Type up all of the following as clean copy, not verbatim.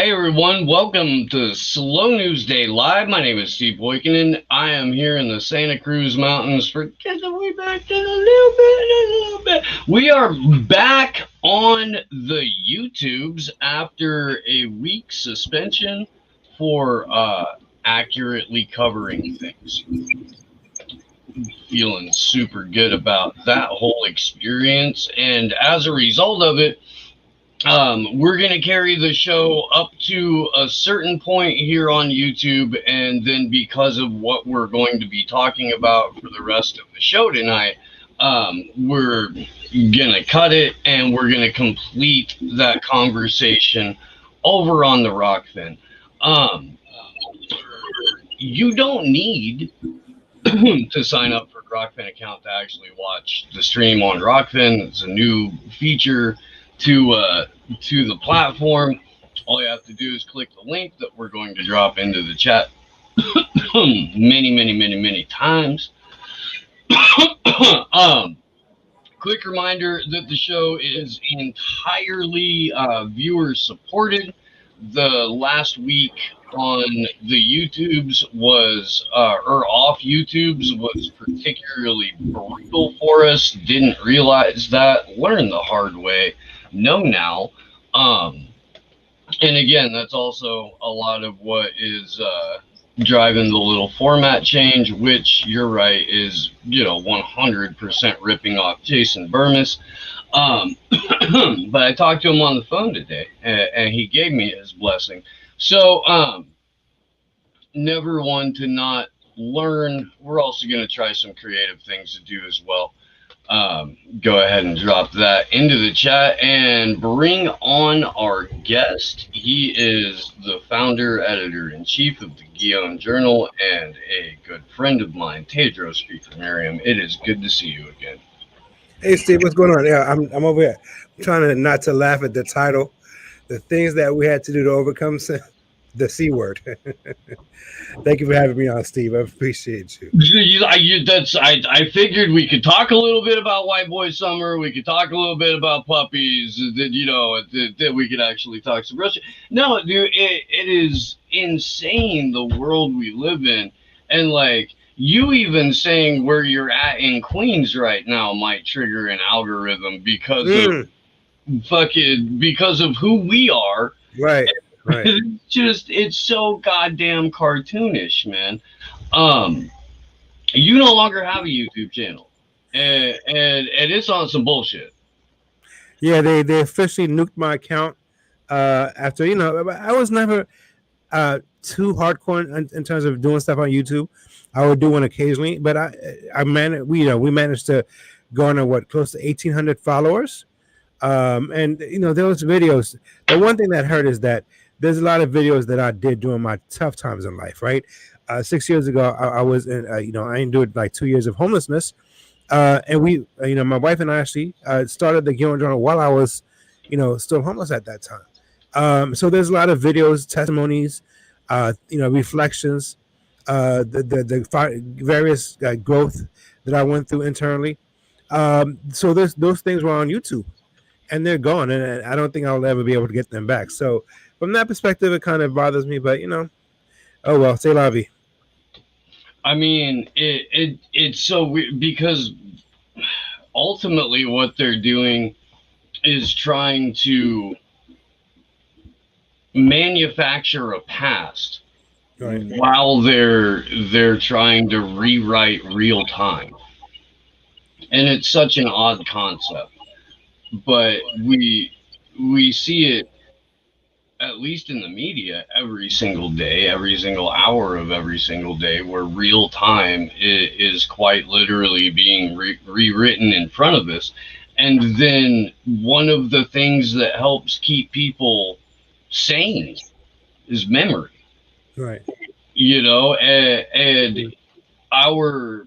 Hey everyone, welcome to Slow News Day Live. My name is Steve Boykinen. I am here in the Santa Cruz Mountains for get way back in a little bit. We are back on the YouTubes after a week suspension for accurately covering things. Feeling super good about that whole experience, and as a result of it, we're going to carry the show up to a certain point here on YouTube, and then because of what we're going to be talking about for the rest of the show tonight, we're going to cut it and we're going to complete that conversation over on the Rockfin. You don't need to sign up for a Rockfin account to actually watch the stream on Rockfin. It's a new feature to the platform. All you have to do is click the link that we're going to drop into the chat many times. Quick reminder that the show is entirely viewer supported. The last week on the YouTubes was or off YouTubes was particularly brutal for us. Didn't realize that. Learned the hard way. Know now. And again, that's also a lot of what is driving the little format change, which you're right is 100% ripping off Jason Burmis. But I talked to him on the phone today, and he gave me his blessing. So never one to not learn. We're also going to try some creative things to do as well. Go ahead and drop that into the chat and bring on our guest. He is the founder, editor-in-chief of the Guillaume Journal and a good friend of mine, Teodrose Fikre. It is good to see you again. Hey Steve, what's going on? Yeah, I'm over here. I'm trying not to laugh at the title, the things that we had to do to overcome the C word. Thank you for having me on, Steve. I appreciate you. I figured we could talk a little bit about White Boy Summer. We could talk a little bit about puppies. That we could actually talk some Russia. No, dude, it is insane the world we live in, and like you even saying where you're at in Queens right now might trigger an algorithm because of who we are. Right. Right. It's so goddamn cartoonish, man. You no longer have a YouTube channel, and it's on some bullshit. Yeah, they officially nuked my account after I was never too hardcore in terms of doing stuff on YouTube. I would do one occasionally, but we managed to garner close to 1,800 followers, and those videos. The one thing that hurt is that there's a lot of videos that I did during my tough times in life, right? 6 years ago, I was in, I endured like 2 years of homelessness. And we, my wife and I actually started the Guillaume Journal while I was, still homeless at that time. So there's a lot of videos, testimonies, reflections, the various growth that I went through internally. So those things were on YouTube and they're gone. And I don't think I'll ever be able to get them back. So from that perspective, it kind of bothers me, but oh well, c'est la vie. I mean, it's so weird because ultimately what they're doing is trying to manufacture a past while they're trying to rewrite real time, and it's such an odd concept, but we see it at least in the media every single day, every single hour of every single day, where real time is quite literally being rewritten in front of us. And then one of the things that helps keep people sane is memory. Right. And our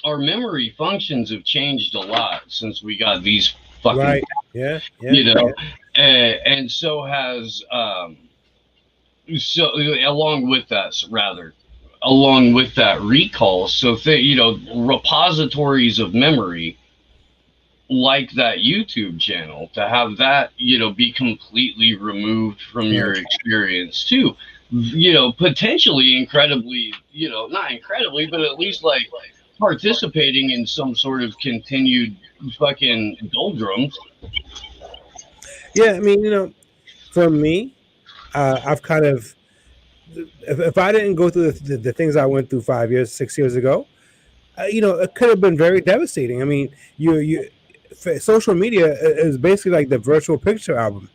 memory functions have changed a lot since we got these fucking right. Yeah. And so has along with that recall. So repositories of memory like that YouTube channel, to have that, be completely removed from your experience too, potentially incredibly, not incredibly, but at least like participating in some sort of continued fucking doldrums. Yeah, I mean, for me, I've kind of, if I didn't go through the things I went through 5 years, 6 years ago, it could have been very devastating. I mean, social media is basically like the virtual picture album.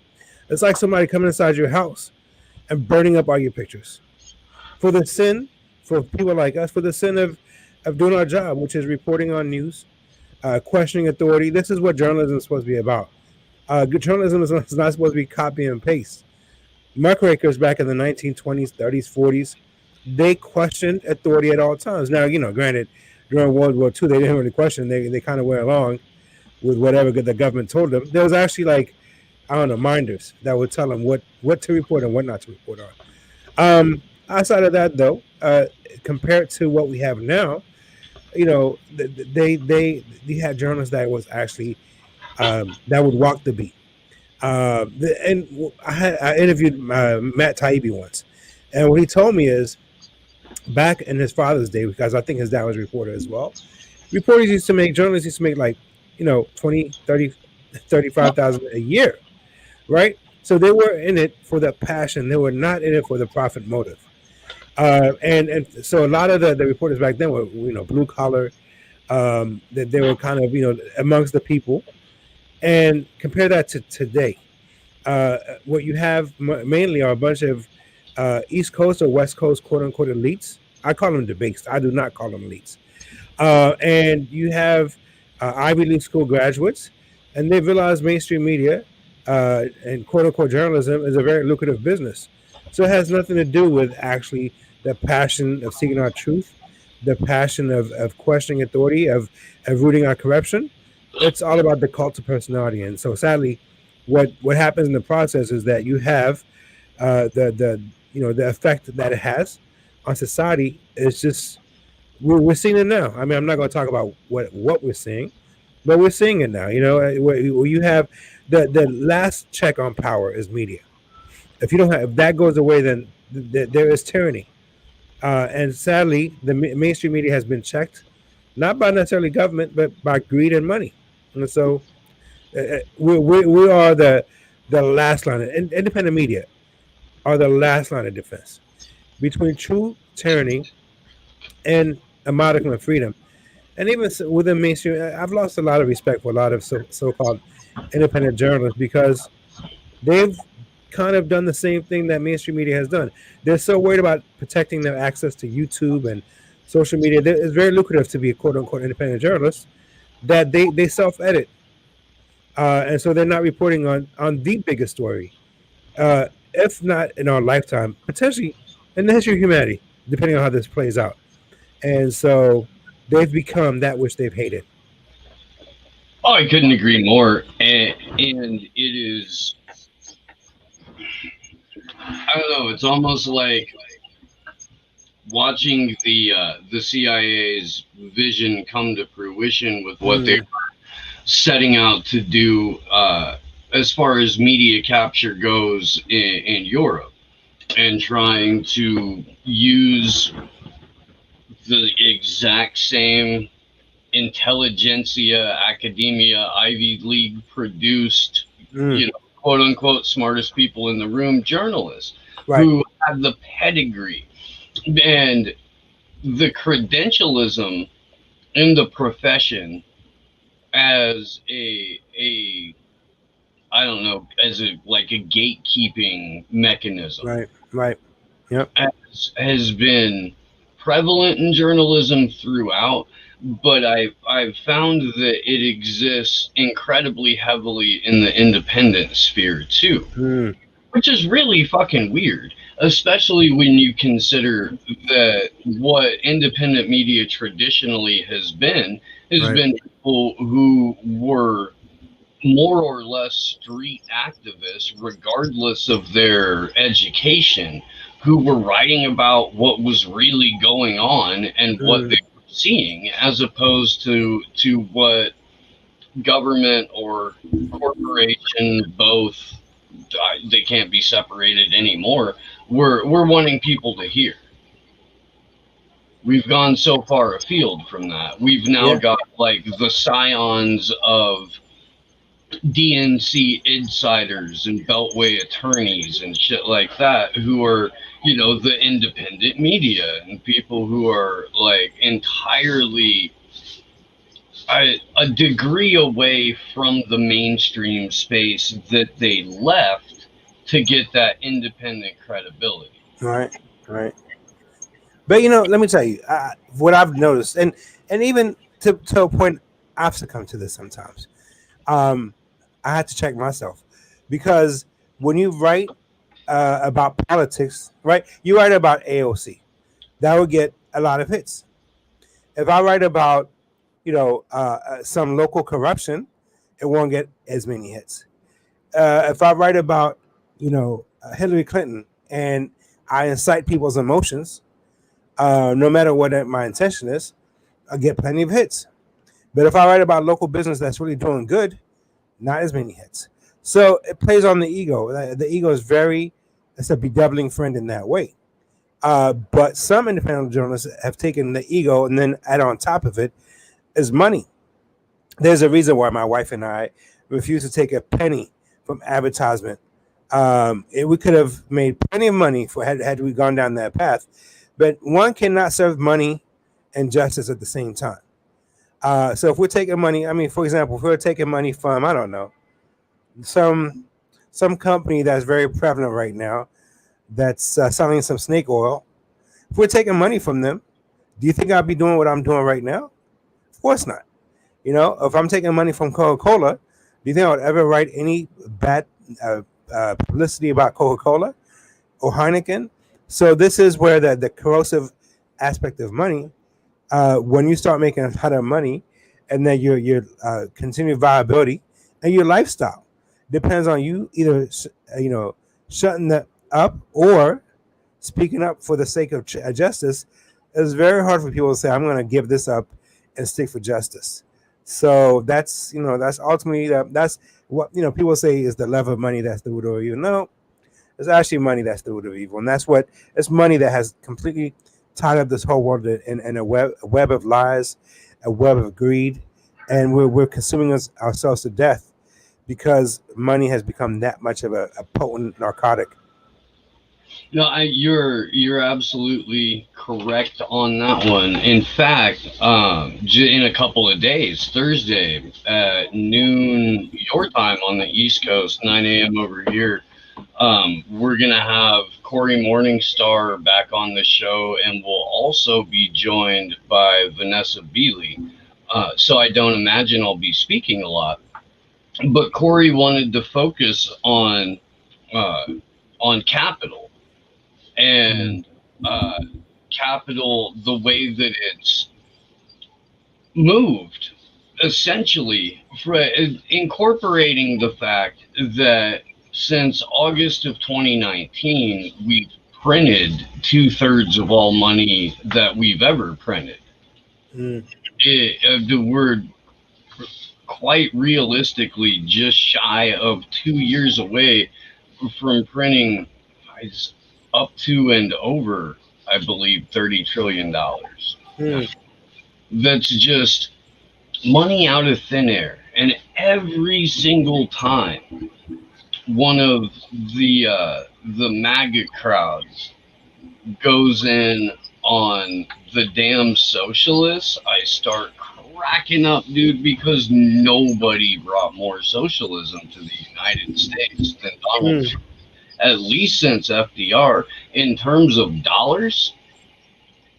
It's like somebody coming inside your house and burning up all your pictures for the sin, for people like us, for the sin of doing our job, which is reporting on news, questioning authority. This is what journalism is supposed to be about. Good journalism is not supposed to be copy and paste. Muckrakers back in the 1920s, 30s, 40s, they questioned authority at all times. Now, granted, during World War II, they didn't really question. They kind of went along with whatever the government told them. There was actually like, I don't know, minders that would tell them what to report and what not to report on. Outside of that, though, compared to what we have now, they had journalists that was actually that would walk the beat. And I interviewed Matt Taibbi once, and what he told me is back in his father's day, because I think his dad was a reporter as well. Journalists used to make like 20, 30, 35,000 a year, right? So they were in it for the passion. They were not in it for the profit motive. And so a lot of the reporters back then were blue collar. That they were kind of amongst the people. And compare that to today. What you have mainly are a bunch of East Coast or West Coast quote unquote elites. I call them debates. I do not call them elites. And you have Ivy League school graduates, and they realize mainstream media and quote unquote journalism is a very lucrative business. So it has nothing to do with actually the passion of seeking our truth, the passion of questioning authority, of rooting out corruption. It's all about the cult of personality. And so sadly, what happens in the process is that you have the effect that it has on society is just we're seeing it now. I mean, I'm not going to talk about what we're seeing, but we're seeing it now. Where you have the last check on power is media. If that goes away, then there is tyranny. And sadly, the mainstream media has been checked, not by necessarily government, but by greed and money. And so we are the last line. Independent media are the last line of defense between true tyranny and a modicum of freedom. And even within mainstream, I've lost a lot of respect for a lot of so-called independent journalists because they've kind of done the same thing that mainstream media has done. They're so worried about protecting their access to YouTube and social media. It's very lucrative to be a quote-unquote independent journalist that they self-edit. And so they're not reporting on the biggest story, if not in our lifetime, potentially in the history of humanity, depending on how this plays out. And so they've become that which they've hated. Oh, I couldn't agree more. And it is, I don't know, it's almost like watching the CIA's vision come to fruition with what they were setting out to do as far as media capture goes in Europe, and trying to use the exact same intelligentsia, academia, Ivy League produced, quote unquote, smartest people in the room journalists who have the pedigree and the credentialism in the profession as a I don't know, as a gatekeeping mechanism. Right. Yep. Has been prevalent in journalism throughout, but I've found that it exists incredibly heavily in the independent sphere too, which is really fucking weird, especially when you consider that what independent media traditionally has been people who were more or less street activists, regardless of their education, who were writing about what was really going on and what they were seeing, as opposed to what government or corporation, both, they can't be separated anymore. We're wanting people to hear. We've gone so far afield from that. We've now got like the scions of DNC insiders and Beltway attorneys and shit like that, who are, the independent media and people who are like entirely a degree away from the mainstream space that they left to get that independent credibility. Right. But let me tell you what I've noticed, and even to a point, I've succumbed to this sometimes. I had to check myself, because when you write about politics, right? You write about AOC, that would get a lot of hits. If I write about some local corruption, it won't get as many hits. If I write about Hillary Clinton and I incite people's emotions, no matter what my intention is, I get plenty of hits. But if I write about local business that's really doing good, not as many hits. So it plays on the ego. The ego is it's a bedeviling friend in that way. But some independent journalists have taken the ego and then add on top of it is money. There's a reason why my wife and I refuse to take a penny from advertisement. We could have made plenty of money had we gone down that path, but one cannot serve money and justice at the same time. So if we're taking money, for example, if we're taking money from, I don't know, some company that's very prevalent right now that's selling some snake oil, if we're taking money from them, do you think I'll be doing what I'm doing right now? Of course not. If I'm taking money from Coca-Cola, do you think I would ever write any bad publicity about Coca-Cola or Heineken? So this is where the corrosive aspect of money, when you start making a ton of money, and then your continued viability and your lifestyle depends on you either shutting that up or speaking up for the sake of justice. It's very hard for people to say, I'm going to give this up and stick for justice. So that's ultimately that's what people say is the love of money that's the root of evil. No, it's actually money that's the root of evil, and it's money that has completely tied up this whole world in a web of lies, a web of greed, and we're consuming ourselves to death because money has become that much of a potent narcotic. No, you're absolutely correct on that one. In fact, in a couple of days, Thursday at noon your time on the East Coast, 9 a.m. over here, we're gonna have Corey Morningstar back on the show, and we'll also be joined by Vanessa Beeley. So I don't imagine I'll be speaking a lot, but Corey wanted to focus on capital. And capital, the way that it's moved, essentially, incorporating the fact that since August of 2019, we've printed 2/3 of all money that we've ever printed. We're quite realistically just shy of 2 years away from printing up to and over, I believe, $30 trillion. That's just money out of thin air. And every single time one of the MAGA crowds goes in on the damn socialists, I start cracking up, dude, because nobody brought more socialism to the United States than Donald Trump. At least since FDR, in terms of dollars,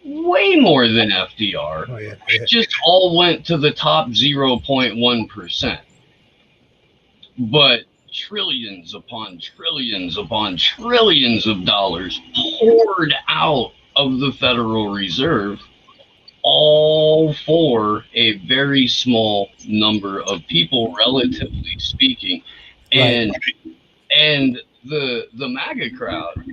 way more than FDR. Oh, yeah. It just all went to the top 0.1%. But trillions upon trillions upon trillions of dollars poured out of the Federal Reserve, all for a very small number of people, relatively speaking. And the MAGA crowd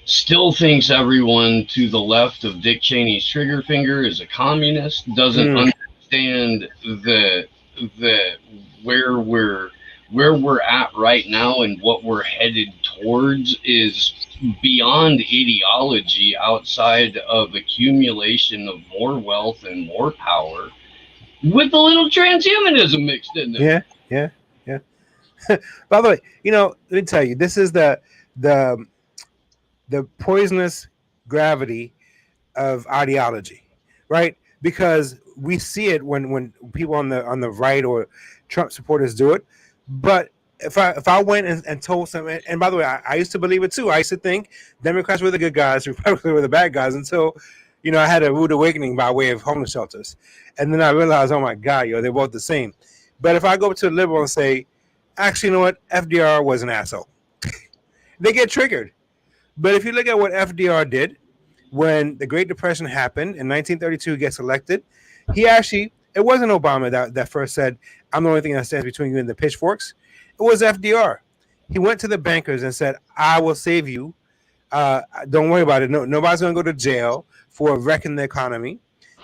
still thinks everyone to the left of Dick Cheney's trigger finger is a communist, doesn't understand that that where we're at right now and what we're headed towards is beyond ideology, outside of accumulation of more wealth and more power, with a little transhumanism mixed in there. Yeah. By the way, let me tell you, this is the the poisonous gravity of ideology, right? Because we see it when people on the right or Trump supporters do it. But if I went and told some, and by the way, I used to believe it too. I used to think Democrats were the good guys, Republicans were the bad guys, until I had a rude awakening by way of homeless shelters, and then I realized, oh my God, they're both the same. But if I go to a liberal and say, actually, you know what, FDR was an asshole, they get triggered. But if you look at what FDR did when the Great Depression happened in 1932, he gets elected. It wasn't Obama that first said, I'm the only thing that stands between you and the pitchforks. It was FDR. He went to the bankers and said, I will save you. Don't worry about it. Nobody's going to go to jail for wrecking the economy.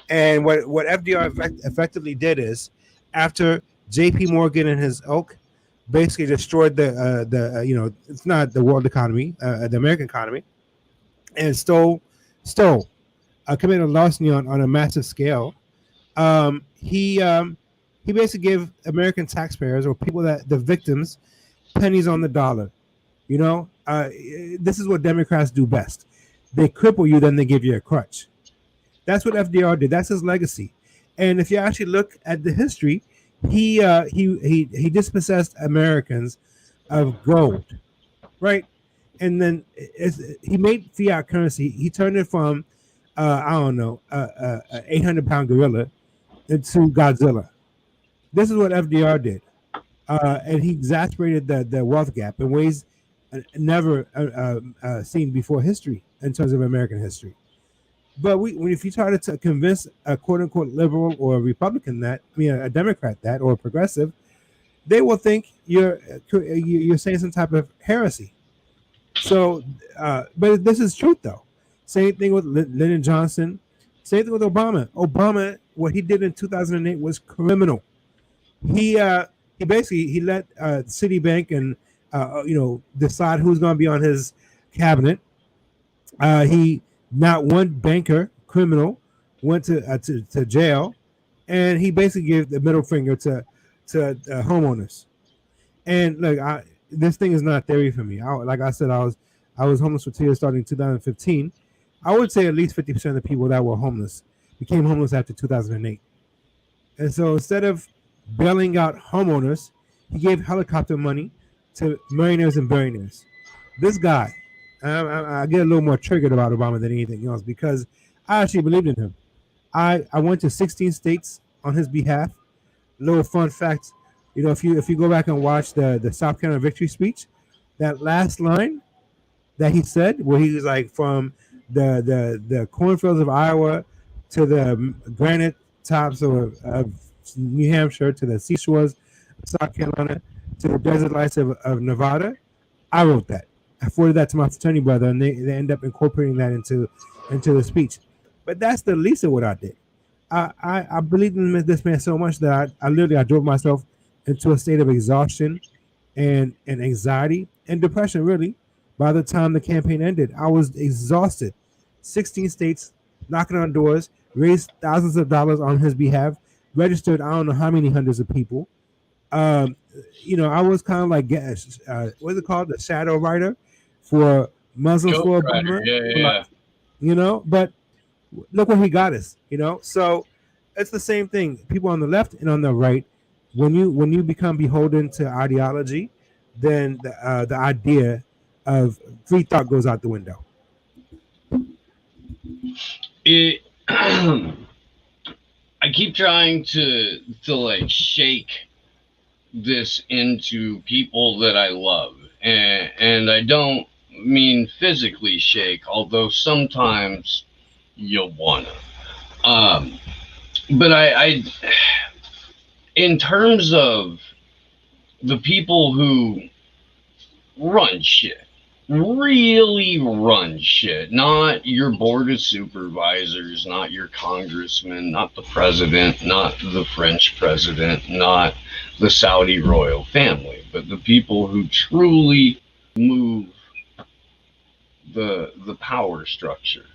And what FDR effectively did is, after J.P. Morgan and his ilk basically destroyed it's not the world economy, the American economy, and stole, committed larceny on a massive scale. He basically gave American taxpayers, or people the victims, pennies on the dollar. This is what Democrats do best. They cripple you, then they give you a crutch. That's what FDR did. That's his legacy. And if you actually look at the history, he dispossessed Americans of gold, right? And then he made fiat currency. He turned it from I don't know, 800-pound gorilla into Godzilla. This is what FDR did, and he exacerbated the wealth gap in ways never seen before history in terms of American history. But if you try to convince a quote unquote liberal or a Republican a Democrat or a progressive, they will think you're saying some type of heresy. So, but this is truth though. Same thing with Lyndon Johnson. Same thing with Obama. Obama, what he did in 2008 was criminal. He basically let Citibank and decide who's going to be on his cabinet. Not one banker, criminal, went to jail, and he basically gave the middle finger to homeowners. And look, this thing is not theory for me. Like I said, I was homeless for 2 years starting in 2015. I would say at least 50% of the people that were homeless became homeless after 2008. And so instead of bailing out homeowners, he gave helicopter money to millionaires and billionaires. This guy, I get a little more triggered about Obama than anything else, because I actually believed in him. I went to 16 states on his behalf. Little fun fact, if you go back and watch the South Carolina victory speech, that last line that he said, where he was like, from the cornfields of Iowa to the granite tops of New Hampshire to the seashores of South Carolina to the desert lights of Nevada, I wrote that. I forwarded that to my fraternity brother, and they end up incorporating that into the speech. But that's the least of what I did. I believed in this man so much that I drove myself into a state of exhaustion and anxiety and depression, really. By the time the campaign ended, I was exhausted. 16 states, knocking on doors, raised thousands of dollars on his behalf, registered I don't know how many hundreds of people. I was kind of like, what's it called? The shadow writer for Muslims for Obama. Yeah. But look where he got us, So it's the same thing. People on the left and on the right, when you become beholden to ideology, then the idea of free thought goes out the window. I keep trying to like shake this into people that I love, and I don't mean physically shake, although sometimes you'll wanna. But I in terms of the people who run shit, really run shit. Not your board of supervisors, not your congressman, not the president, not the French president, not the Saudi royal family, but the people who truly move the power structure.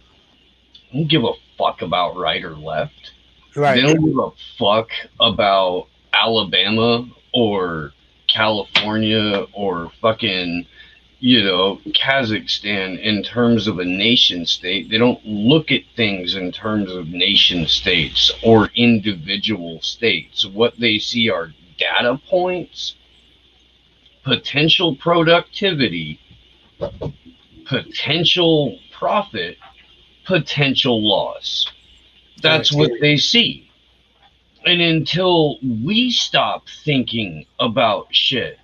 They don't give a fuck about right or left. They Right. don't give a fuck about Alabama or California or fucking, Kazakhstan in terms of a nation state. They don't look at things in terms of nation states or individual states. What they see are data points, potential productivity, potential profit, potential loss. That's what they see. And until we stop thinking about shit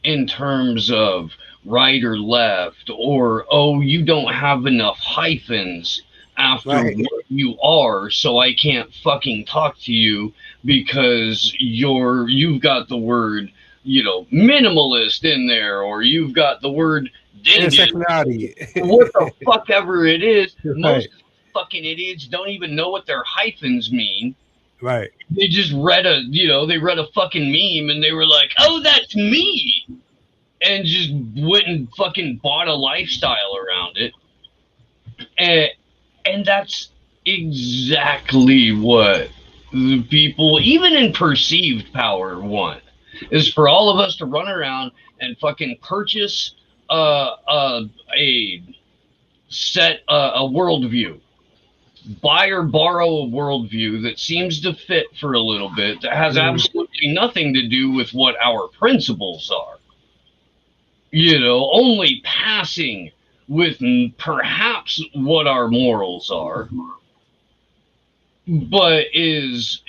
in terms of right or left, or, oh, you don't have enough hyphens after what you are, so I can't fucking talk to you because you've got the word, minimalist in there, or you've got the word intersectionality. what the fuck ever it is. Right. Most fucking idiots don't even know what their hyphens mean. Right. They just read a fucking meme and they were like, oh, that's me. And just went and fucking bought a lifestyle around it. And that's exactly what the people, even in perceived power, want. Is for all of us to run around and fucking purchase a worldview. Buy or borrow a worldview that seems to fit for a little bit, that has absolutely nothing to do with what our principles are. Only passing with perhaps what our morals are, but is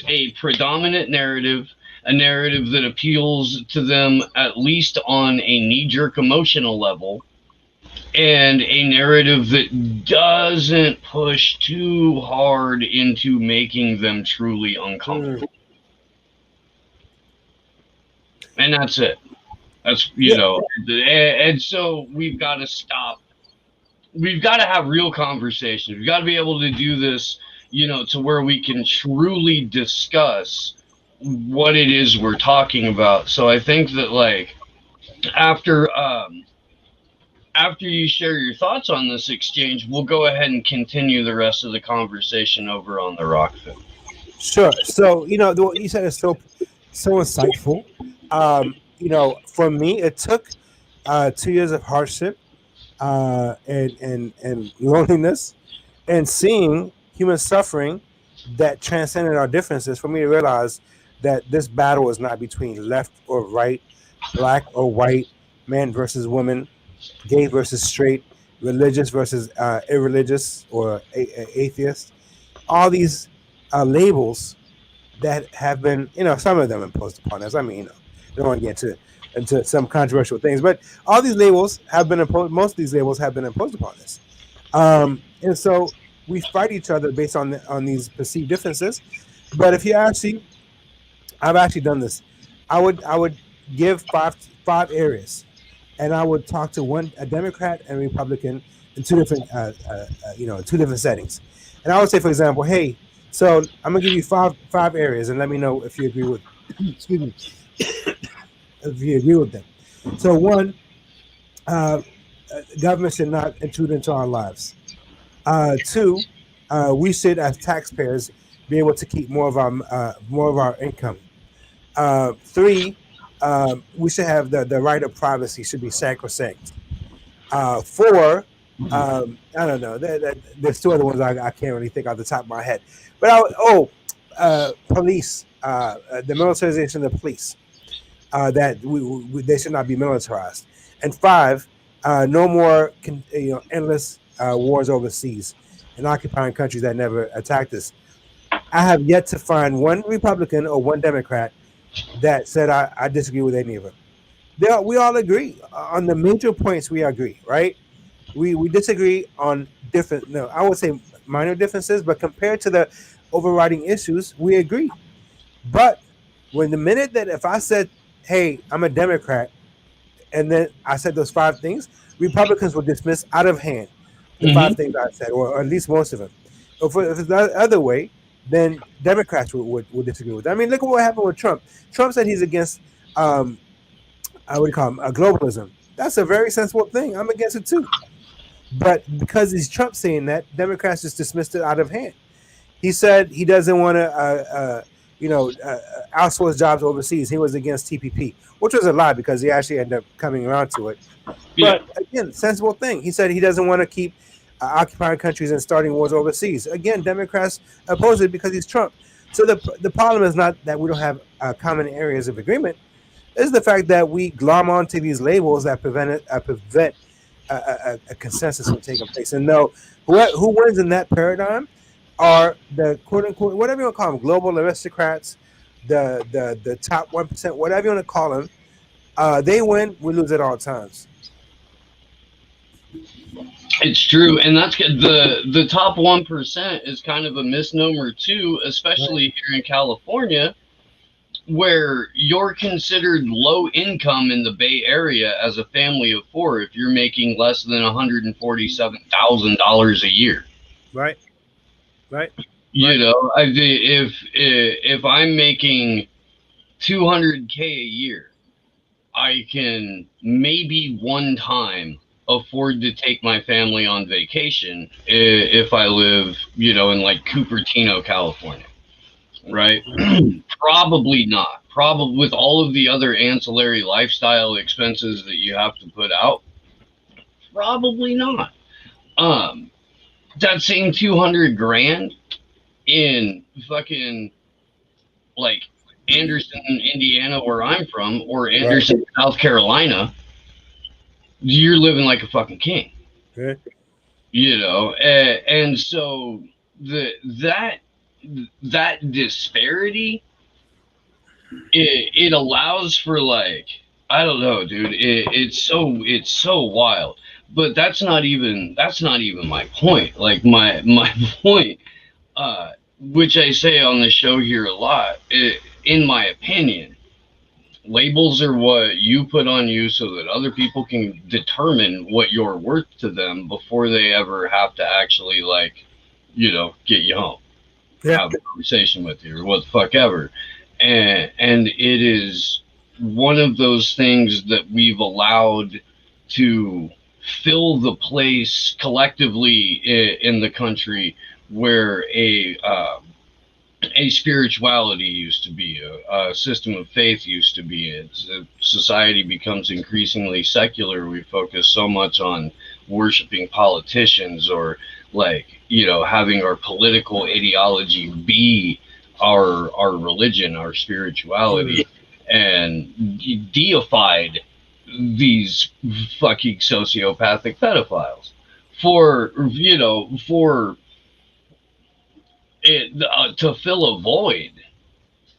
a predominant narrative, a narrative that appeals to them at least on a knee-jerk emotional level, and a narrative that doesn't push too hard into making them truly uncomfortable. And that's it. That's, and so we've got to stop. We've got to have real conversations. We've got to be able to do this, to where we can truly discuss what it is we're talking about. So I think that, like, after you share your thoughts on this exchange, we'll go ahead and continue the rest of the conversation over on the Rockfin. Sure. So, what you said is so insightful. For me, it took 2 years of hardship and loneliness and seeing human suffering that transcended our differences for me to realize that this battle is not between left or right, black or white, man versus woman, gay versus straight, religious versus irreligious or atheist. All these labels that have been, some of them imposed upon us. I mean, don't want to get into some controversial things, but all these labels have been imposed. Most of these labels have been imposed upon us, and so we fight each other based on these perceived differences. But if you I've actually done this. I would give five areas, and I would talk to a Democrat and a Republican in two different settings. And I would say, for example, hey, so I'm gonna give you five areas, and let me know if you agree with. Excuse me. If you agree with them. So one, government should not intrude into our lives. Two, we should, as taxpayers, be able to keep more of our income. Three, we should have the right of privacy should be sacrosanct. Four, I don't know. There's two other ones I can't really think off the top of my head. But police, the militarization of the police. That they should not be militarized. And five, no more endless wars overseas and occupying countries that never attacked us. I have yet to find one Republican or one Democrat that said I disagree with any of them. We all agree on the major points. We agree, right? We disagree on different, I would say minor differences, but compared to the overriding issues, we agree. But when the minute that if I said, hey, I'm a Democrat, and then I said those 5 things, Republicans will dismiss out of hand the Hmm. 5 things I said, or at least most of them. If it's the other way, then Democrats would disagree with that. I mean, look at what happened with Trump. Trump said he's against, what do you call him, globalism. That's a very sensible thing. I'm against it too. But because he's Trump saying that, Democrats just dismissed it out of hand. He said he doesn't want to, outsource jobs overseas. He was against TPP, which was a lie because he actually ended up coming around to it. Yeah. But again, sensible thing. He said he doesn't want to keep occupying countries and starting wars overseas. Again, Democrats oppose it because he's Trump. So the problem is not that we don't have common areas of agreement. It's the fact that we glom onto these labels that prevent a consensus from taking place. And no, who wins in that paradigm are the quote unquote, whatever you want to call them, global aristocrats, the top 1%, whatever you want to call them. They win, we lose at all times. It's true, and that's good. The top 1% is kind of a misnomer too, especially here in California, where you're considered low income in the Bay Area as a family of 4 if you're making less than $147,000 a year. Right. You know, if I'm making $200K a year, I can maybe one time afford to take my family on vacation if I live, in like Cupertino, California, right? Probably not. Probably with all of the other ancillary lifestyle expenses that you have to put out, probably not. That same 200 grand in fucking like Anderson, Indiana, where I'm from, or Anderson, South Carolina, you're living like a fucking king. Okay. And so that disparity, it allows for, like, I don't know, dude. It's so wild. But that's not even my point. Like my point, which I say on the show here a lot, in my opinion, labels are what you put on you so that other people can determine what you're worth to them before they ever have to actually, like, get you home, have a conversation with you, or what the fuck ever. And it is one of those things that we've allowed to fill the place collectively in the country where a spirituality used to be, a system of faith used to be. Society becomes increasingly secular. We focus so much on worshiping politicians, or, like, having our political ideology be our religion, our spirituality, and deified these fucking sociopathic pedophiles for it to fill a void.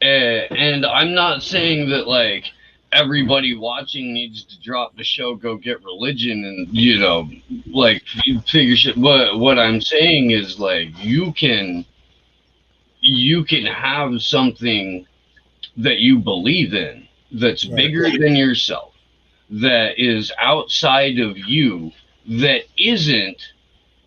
And I'm not saying that, like, everybody watching needs to drop the show, go get religion, and like, figure shit. But what I'm saying is, like, you can have something that you believe in that's bigger than yourself, that is outside of you, that isn't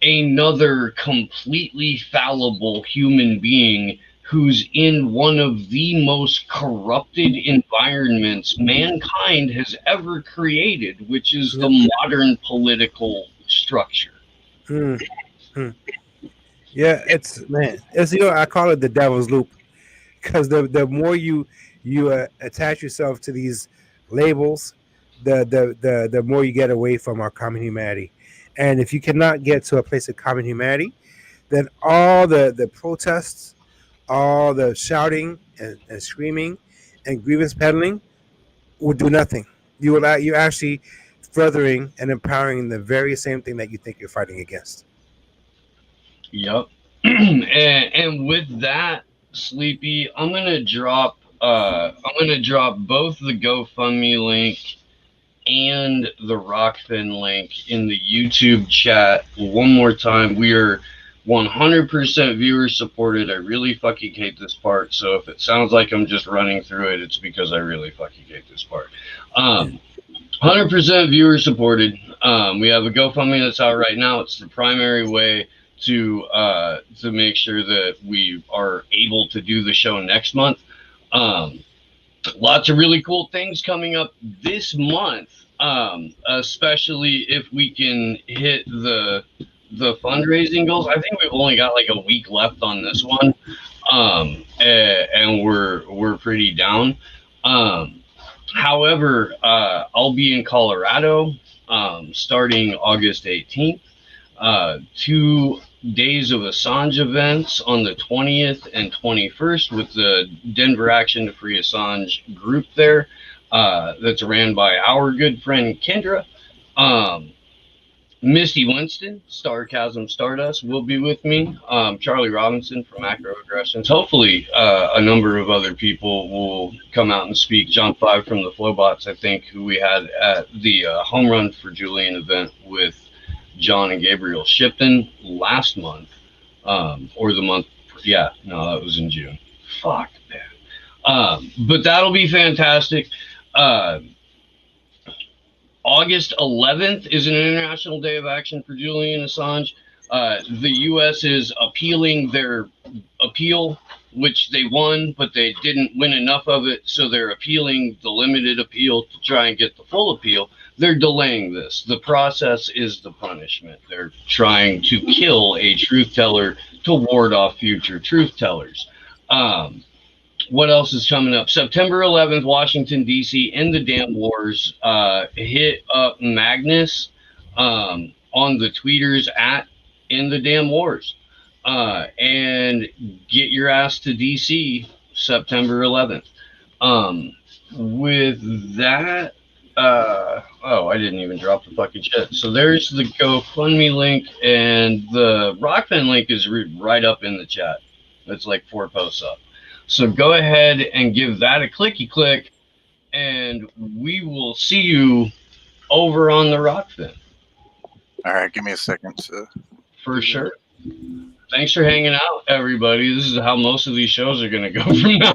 another completely fallible human being who's in one of the most corrupted environments mankind has ever created, which is the modern political structure. Yeah, it's I call it the devil's loop, because the more you attach yourself to these labels, the more you get away from our common humanity. And if you cannot get to a place of common humanity, then all the protests, all the shouting and screaming and grievance peddling will do nothing. You're actually furthering and empowering the very same thing that you think you're fighting against. Yep. and with that, Sleepy, I'm gonna drop both the GoFundMe link and the Rockfin link in the YouTube chat one more time. We are 100% viewer supported. I really fucking hate this part, so if it sounds like I'm just running through it, it's because I really fucking hate this part. 100% viewer supported. We have a GoFundMe that's out right now. It's the primary way to make sure that we are able to do the show next month. Lots of really cool things coming up this month, especially if we can hit the fundraising goals. I think we've only got like a week left on this one, and we're pretty down. However, I'll be in Colorado starting August 18th. 2 days of Assange events on the 20th and 21st with the Denver Action to Free Assange group there. That's ran by our good friend Kendra. Misty Winston, Sarcasm Stardust, will be with me. Charlie Robinson from Macroaggressions. Hopefully, a number of other people will come out and speak. John Five from the Flowbots, I think, who we had at the Home Run for Julian event with John and Gabriel Shipton last month, or the month. Yeah, no, that was in June. Fuck, man. But that'll be fantastic. August 11th is an International Day of Action for Julian Assange. The U.S. is appealing their appeal, which they won, but they didn't win enough of it, so they're appealing the limited appeal to try and get the full appeal. They're delaying this. The process is the punishment. They're trying to kill a truth teller to ward off future truth tellers. What else is coming up? September 11th, Washington, D.C. in the damn wars. Hit up Magnus on the tweeters at in the damn wars. And get your ass to D.C. September 11th. With that, I didn't even drop the fucking shit. So there's the GoFundMe link, and the Rockfin link is right up in the chat. It's like 4 posts up. So go ahead and give that a clicky click, and we will see you over on the Rockfin. All right, give me a second. For sure. Thanks for hanging out, everybody. This is how most of these shows are going to go from now